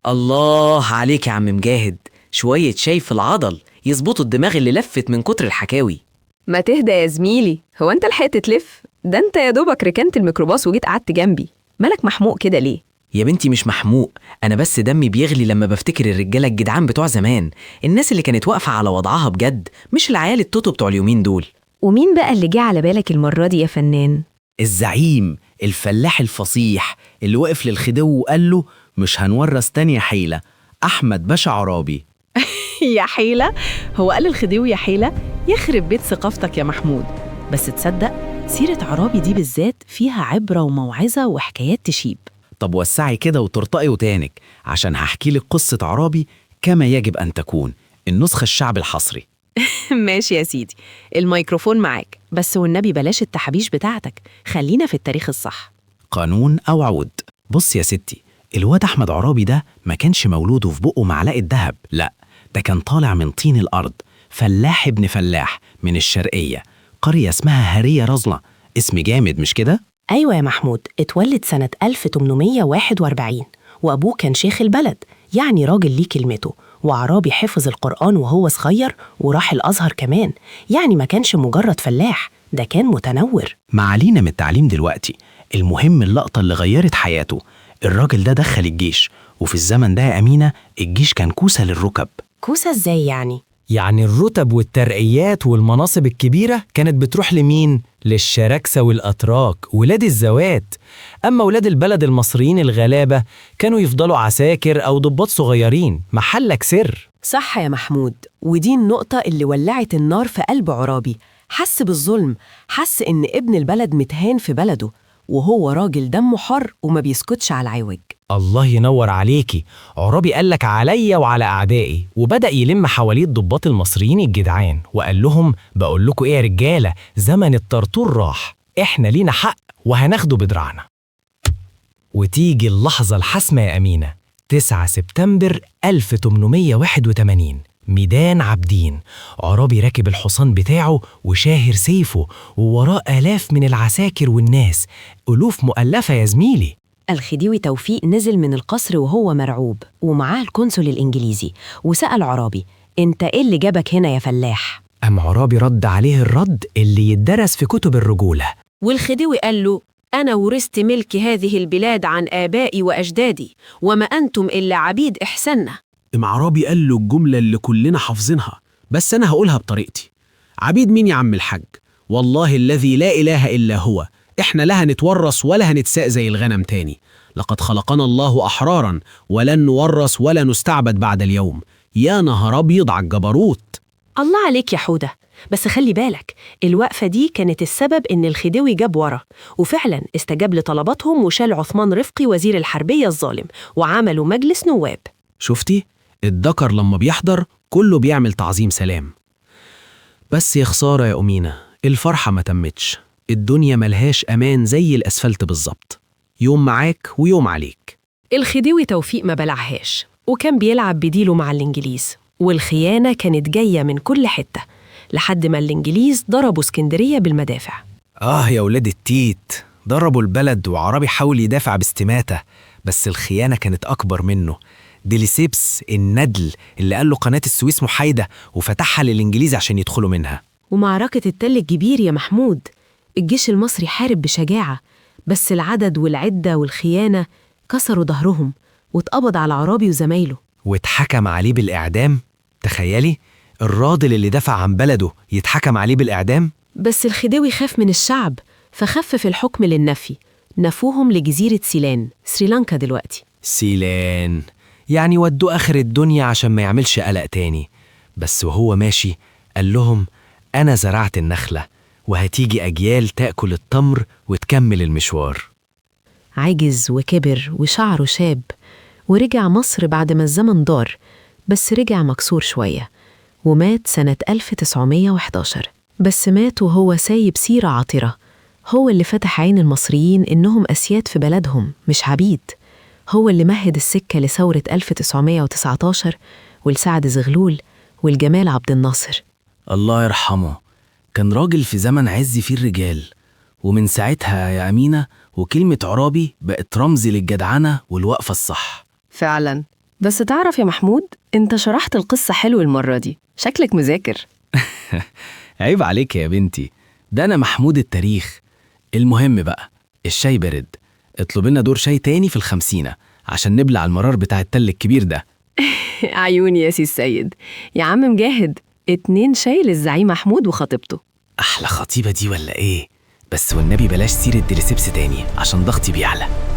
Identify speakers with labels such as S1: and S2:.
S1: الله عليك يا عم مجاهد، شوية شاي في العضل يظبطوا الدماغ اللي لفت من كتر الحكاوي.
S2: ما تهدى يا زميلي، هو انت لحقت تلف؟ ده انت يا دوبك ركنت الميكروباص وجيت قعدت جنبي. مالك محموق كده ليه؟
S1: يا بنتي مش محموق، أنا بس دمي بيغلي لما بفتكر الرجالة الجدعان بتوع زمان، الناس اللي كانت واقفة على وضعها بجد، مش العيال التوتو بتوع اليومين دول.
S2: ومين بقى اللي جه على بالك المرة دي يا فنان؟
S3: الزعيم الفلاح الفصيح اللي وقف للخديوي وقال له مش هنورث تاني يا حيلة، أحمد باشا عرابي.
S4: يا حيلة؟ هو قال الخديوي يا حيلة؟ يخرب بيت ثقافتك يا محمود. بس تصدق سيرة عرابي دي بالذات فيها عبرة وموعظة وحكايات تشيب.
S3: طب وسعي كده وترتقي وتانك عشان هحكي لك قصة عرابي كما يجب أن تكون، النسخة الشعب الحصري.
S4: ماشي يا سيدي، الميكروفون معاك، بس والنبي بلاش التحابيش بتاعتك، خلينا في التاريخ الصح.
S3: قانون أو عود. بص يا ستي، الواد أحمد عرابي ده ما كانش مولود وفي بقه معلقة دهب، لأ، ده كان طالع من طين الأرض، فلاح ابن فلاح من الشرقية، قرية اسمها هرية رزلة. اسم جامد مش كده؟
S4: أيوة يا محمود، اتولد سنة 1841 وأبوه كان شيخ البلد، يعني راجل ليه كلمته. وعرابي حفظ القرآن وهو صغير وراح الأزهر كمان، يعني ما كانش مجرد فلاح، ده كان متنور.
S3: ما علينا من التعليم دلوقتي، المهم اللقطة اللي غيرت حياته. الراجل ده دخل الجيش، وفي الزمن ده يا أمينة الجيش كان كوسة للركب.
S4: كوسة إزاي يعني؟
S5: يعني الرتب والترقيات والمناصب الكبيرة كانت بتروح لمين؟ للشراكسة والأتراك، ولاد الزوات. أما ولاد البلد المصريين الغلابة كانوا يفضلوا عساكر أو ضباط صغيرين، محلك سر.
S4: صح يا محمود، ودي النقطة اللي ولعت النار في قلب عرابي. حس بالظلم، حس إن ابن البلد متهان في بلده، وهو راجل دمه حر وما بيسكتش على العوج.
S5: الله ينور عليكي، عرابي قالك عليا وعلى أعدائي، وبدأ يلم حواليه الضباط المصريين الجدعان وقال لهم بقول لكم إيه يا رجالة، زمن الطرطور راح، إحنا لينا حق وهناخده بدراعنا. وتيجي اللحظة الحاسمة يا أمينة، 9 سبتمبر 1881، ميدان عابدين. عرابي راكب الحصان بتاعه وشاهر سيفه، ووراه آلاف من العساكر والناس، ألوف مؤلفة يا زميلي.
S4: الخديوي توفيق نزل من القصر وهو مرعوب، ومعاه القنصل الإنجليزي، وسأل عرابي أنت إيه اللي جابك هنا يا فلاح؟
S5: أم عرابي رد عليه الرد اللي يتدرس في كتب الرجولة.
S6: والخديوي قال له أنا ورثت ملك هذه البلاد عن آبائي وأجدادي، وما أنتم إلا عبيد إحساننا.
S7: عرابي قال له الجملة اللي كلنا حافظينها، بس أنا هقولها بطريقتي. عبيد مين يا عم الحاج؟ والله الذي لا إله إلا هو، إحنا لا هنتورث ولا هنتساق زي الغنم تاني. لقد خلقنا الله أحرارا، ولن نورث ولا نستعبد بعد اليوم. يا نهار أبيض على الجبروت.
S4: الله عليك يا حودة، بس خلي بالك الوقفة دي كانت السبب إن الخديوي جاب ورا، وفعلا استجاب لطلباتهم وشال عثمان رفقي وزير الحربية الظالم، وعملوا مجلس نواب.
S7: شفتي؟ الدكر لما بيحضر كله بيعمل تعظيم سلام. بس يا خسارة يا أمينة، الفرحة ما تمتش. الدنيا ملهاش أمان زي الأسفلت بالظبط، يوم معاك ويوم عليك.
S4: الخديوي توفيق ما بلعهاش، وكان بيلعب بديله مع الإنجليز، والخيانة كانت جاية من كل حتة، لحد ما الإنجليز ضربوا اسكندرية بالمدافع.
S5: يا ولاد التيت، ضربوا البلد وعرابي حاول يدافع باستماتة، بس الخيانة كانت أكبر منه. ديليسيبس الندل اللي قال له قناة السويس محايدة وفتحها للإنجليز عشان يدخلوا منها.
S4: ومعركة التل الكبير يا محمود، الجيش المصري حارب بشجاعة، بس العدد والعدة والخيانة كسروا ظهرهم، واتقبض على عرابي وزمايله
S5: واتحكم عليه بالإعدام. تخيلي الراجل اللي دافع عن بلده يتحكم عليه بالإعدام.
S4: بس الخديوي خاف من الشعب، فخفف الحكم للنفي، نفوهم لجزيرة سيلان، سريلانكا دلوقتي.
S5: سيلان يعني ودوه آخر الدنيا عشان ما يعملش قلق تاني. بس وهو ماشي قال لهم أنا زرعت النخلة، وهتيجي أجيال تأكل التمر وتكمل المشوار.
S4: عجز وكبر وشعره شاب، ورجع مصر بعد ما الزمن دار، بس رجع مكسور شوية، ومات سنة 1911. بس مات وهو سايب سيرة عطرة، هو اللي فتح عين المصريين إنهم أسياد في بلدهم مش عبيد. هو اللي مهد السكة لثورة 1919 ولسعد زغلول والجمال عبد الناصر.
S3: الله يرحمه، كان راجل في زمن عز فيه الرجال، ومن ساعتها يا أمينة وكلمة عرابي بقت رمز للجدعنة والوقفة الصح.
S2: فعلا بس تعرف يا محمود، انت شرحت القصة حلو المرة دي، شكلك مذاكر.
S3: عيب عليك يا بنتي، ده أنا محمود التاريخ. المهم بقى، الشاي برد، اطلب لنا دور شاي تاني في ال50 عشان نبلع المرار بتاع التل الكبير ده.
S2: عيوني يا سي السيد. يا عم مجاهد، 2 شاي للزعيم محمود وخطيبته.
S3: أحلى خطيبة دي ولا إيه؟ بس والنبي بلاش سيرة دريسبس تاني عشان ضغطي بيعلى.